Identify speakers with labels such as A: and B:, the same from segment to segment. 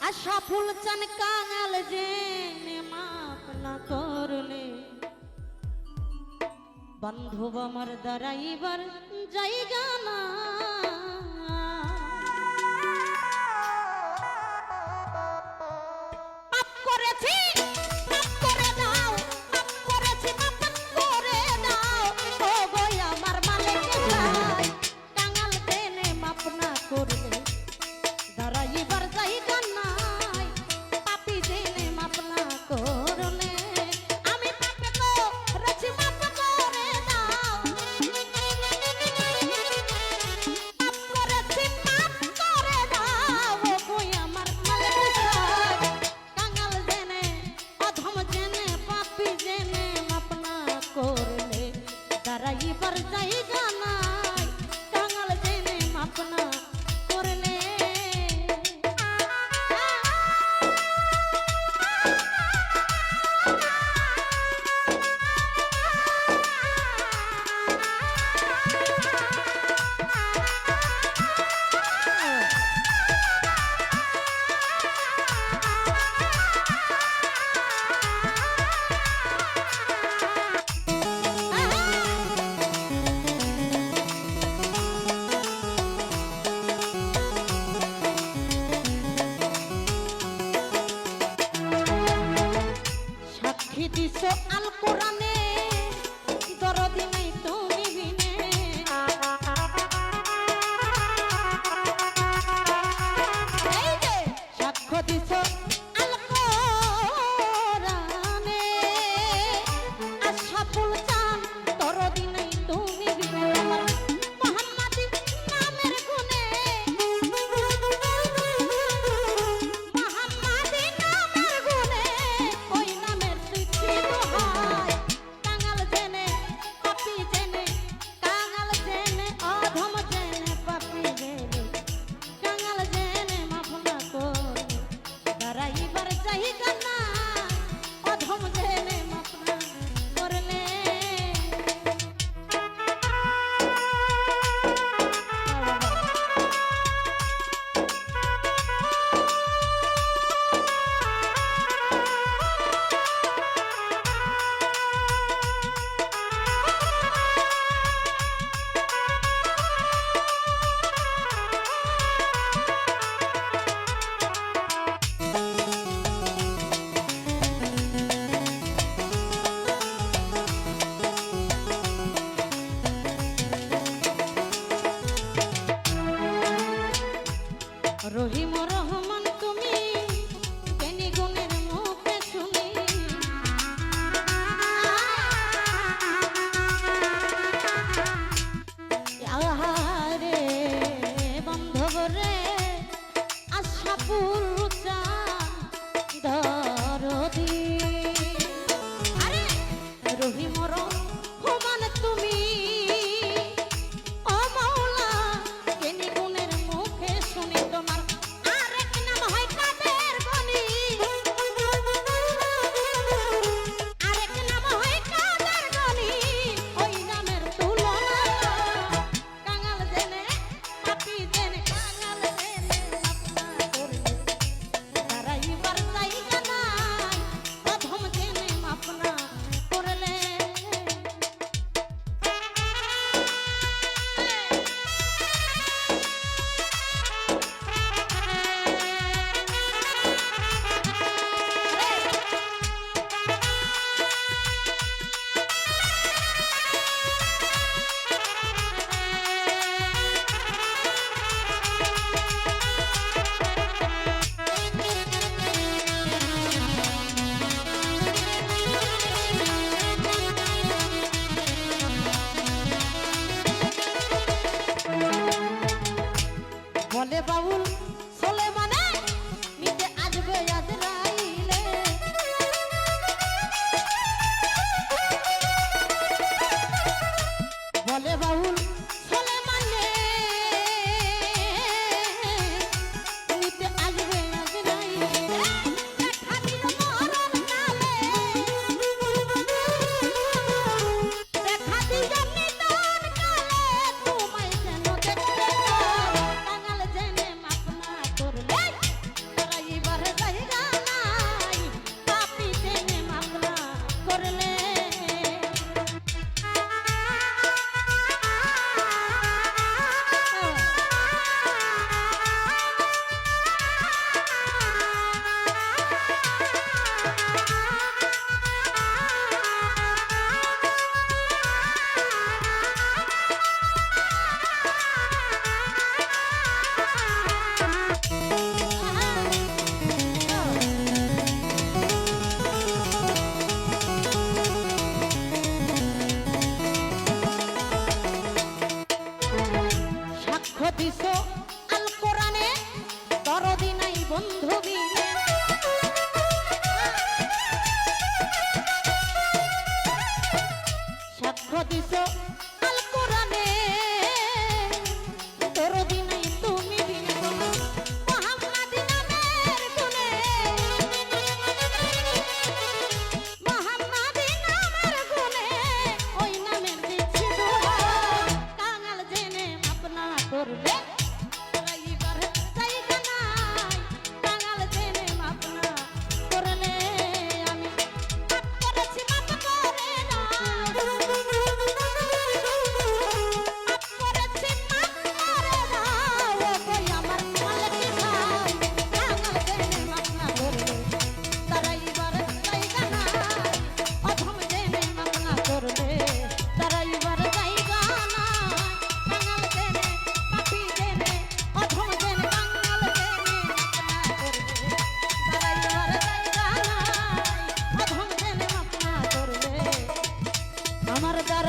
A: আশা ফুল চান কাঙাল জেনে মাপ না করলে বান্ধব আমার দাঁড়াইবার জায়গা না। পাপ করেছি মাপ করে দাও, পাপ করেছি মাপ করে দাও, ও গো আমার মালিক চাই কাঙাল জেনে মাপ না করলে দাঁড়াইবার জায়গা নাই। পাপি জেনে মাপ না করলে আমি পাপে করেছি মাপ করে দাও, পাপ করেছি মাপ করে দাও, ও কই আমার মালিক চাই কাঙাল জেনে অধম জেনে পাপি জেনে মাপ না করলে দাঁড়াইবার জায়গা নাই। কাঙাল জেনে মাপ না করলে সাক্ষী দিছ আল কোরআনে দরদি নাই তুমি বিনে, এই যে সাক্ষ্য দিছ আল কোরআনে আশা ফুল চান দরদি নাই তুমি বিনে। আমার মুহাম্মাদি নামের গুণে, মুহাম্মাদি নামের গুণে ওই নামের তুচ্ছি দোহাই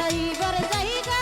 A: যাইবার জায়গা